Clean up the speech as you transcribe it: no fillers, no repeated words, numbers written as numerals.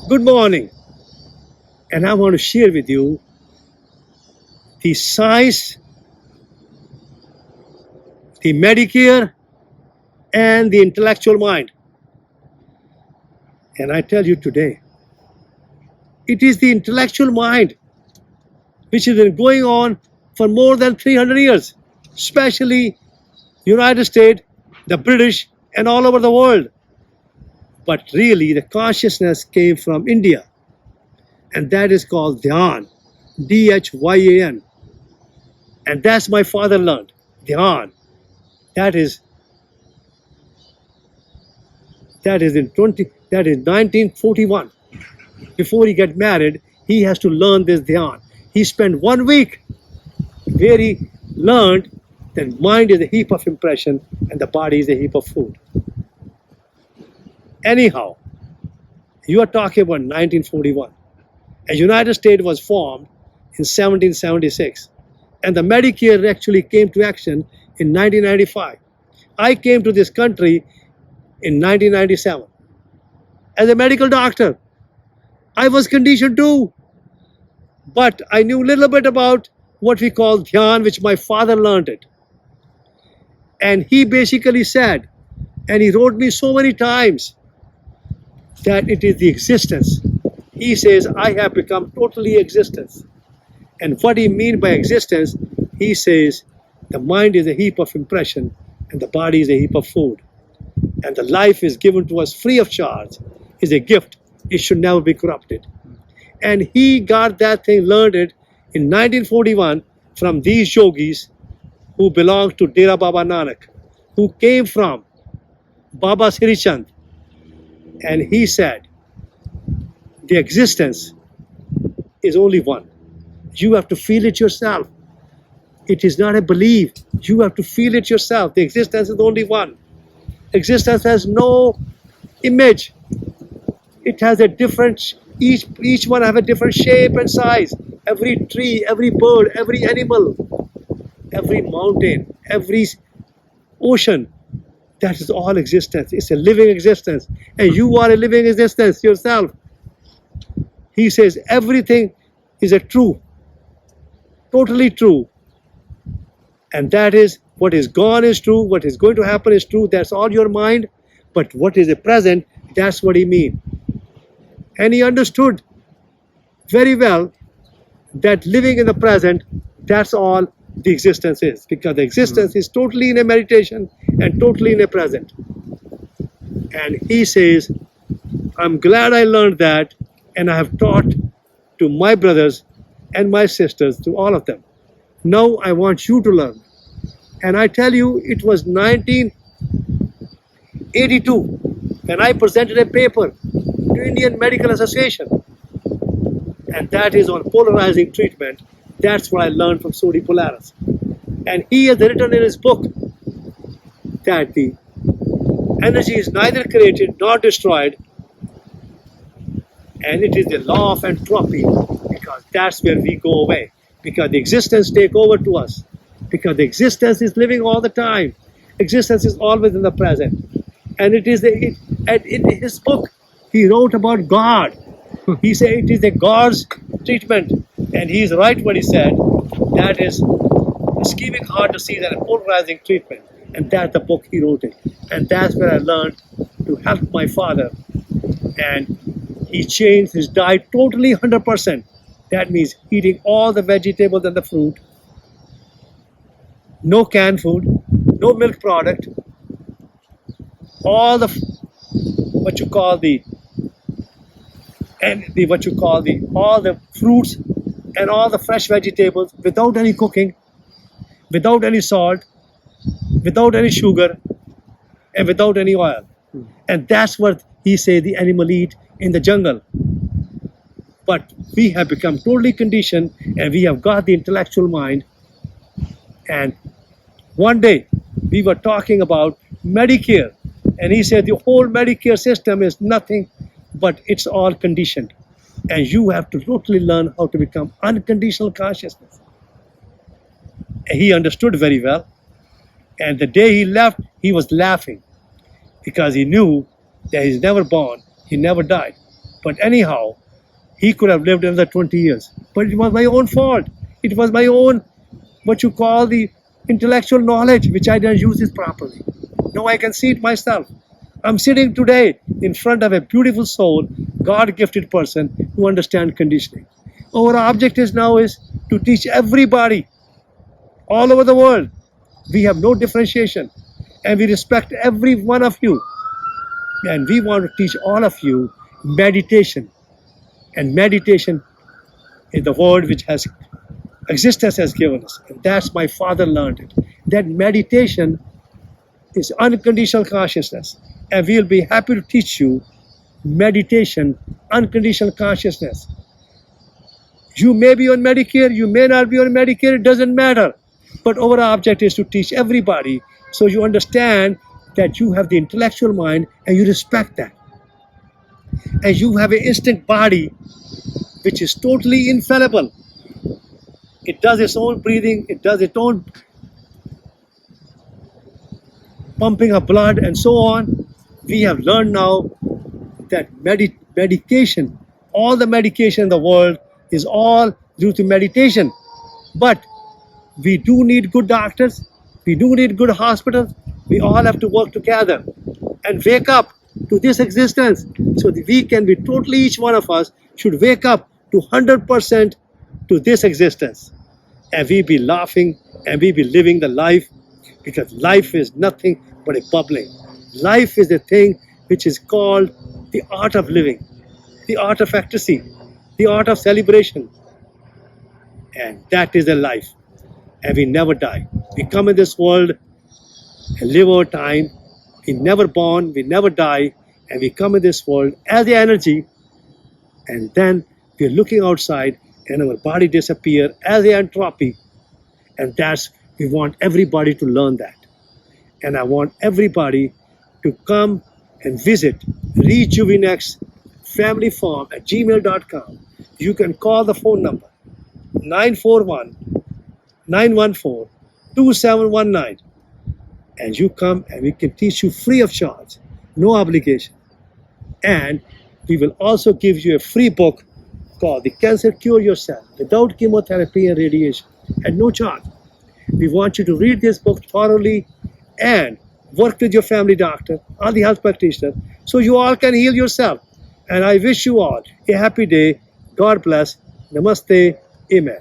Good morning, and I want to share with you the science, the Medicare, and the intellectual mind. And I tell you today, it is the intellectual mind which has been going on for more than 300 years, especially United States, the British, and all over the world. But really, the consciousness came from India, and that is called Dhyan, Dhyan. And that's my father learned, Dhyan. That is that is 1941. Before he get married, he has to learn this Dhyan. He spent 1 week where he learned that mind is a heap of impression and the body is a heap of food. Anyhow, you are talking about 1941. A United States was formed in 1776, and the Medicare actually came to action in 1995. I came to this country in 1997. As a medical doctor, I was conditioned too, but I knew a little bit about what we call Dhyan, which my father learned it. And he basically said, and he wrote me so many times, that it is the existence. He says, I have become totally existence. And what he means by existence, he says, the mind is a heap of impression and the body is a heap of food. And the life is given to us free of charge, is a gift. It should never be corrupted. And he got that thing, learned it in 1941 from these yogis who belonged to Dera Baba Nanak, who came from Baba Sri Chand. And he said, the existence is only one. You have to feel it yourself. It is not a belief. You have to feel it yourself. The existence is only one. Existence has no image. It has a different, each one have a different shape and size. Every tree, every bird, every animal, every mountain, every ocean, that is all existence. It's a living existence. And you are a living existence yourself. He says everything is a true, totally true. And that is what is gone is true, what is going to happen is true. That's all your mind. But what is the present, that's what he means. And he understood very well that living in the present, that's all the existence is, because the existence is totally in a meditation and totally in a present. And he says, I'm glad I learned that, and I have taught to my brothers and my sisters, to all of them. Now I want you to learn. And I tell you, it was 1982 when I presented a paper to Indian Medical Association, and that is on polarizing treatment. That's what I learned from Sodi Polaris. And he has written in his book that the energy is neither created nor destroyed, and it is the law of entropy, because that's where we go away, because the existence take over to us, because the existence is living all the time. Existence is always in the present. And it is in his book, he wrote about God. He said it is the God's treatment. And he is right when he said that is ischemic heart disease and a polarizing treatment. And that's the book he wrote it. And that's where I learned to help my father. And he changed his diet totally 100%. That means eating all the vegetables and the fruit, no canned food, no milk product, all the all the fruits and all the fresh vegetables without any cooking, without any salt, without any sugar, and without any oil. And that's what he said the animal eat in the jungle. But we have become totally conditioned, and we have got the intellectual mind. And one day we were talking about Medicare, and he said the whole Medicare system is nothing but it's all conditioned. And you have to totally learn how to become unconditional consciousness. And he understood very well. And the day he left, he was laughing, because he knew that he's never born, he never died. But anyhow, he could have lived another 20 years. But it was my own fault. It was my own, what you call the intellectual knowledge, which I didn't use it properly. Now I can see it myself. I'm sitting today in front of a beautiful soul, God-gifted person who understands conditioning. Our objective now is to teach everybody all over the world. We have no differentiation and we respect every one of you. And we want to teach all of you meditation. And meditation is the word which has existence has given us. And that's my father learned it. That meditation is unconditional consciousness. And we'll be happy to teach you meditation, unconditional consciousness. You may be on Medicare, you may not be on Medicare, it doesn't matter. But our object is to teach everybody so you understand that you have the intellectual mind and you respect that. And you have an instinct body which is totally infallible. It does its own breathing, it does its own pumping of blood and so on. We have learned now that medication, all the medication in the world is all due to meditation. But we do need good doctors, we do need good hospitals, we all have to work together and wake up to this existence so that we can be totally, each one of us should wake up to 100% to this existence. And we be laughing and we be living the life, because life is nothing but a bubbling. Life is a thing which is called the art of living, the art of ecstasy, the art of celebration. And that is a life. And we never die. We come in this world and live our time. We never born, we never die, and we come in this world as the energy, and then we're looking outside and our body disappear as the entropy. And that's, we want everybody to learn that. And I want everybody to come and visit Rejuvenex Family Farm at gmail.com. You can call the phone number 941-914-2719. And you come and we can teach you free of charge, no obligation. And we will also give you a free book called The Cancer Cure Yourself Without Chemotherapy and Radiation at no charge. We want you to read this book thoroughly and work with your family doctor or the health practitioner so you all can heal yourself. And I wish you all a happy day. God bless. Namaste. Amen.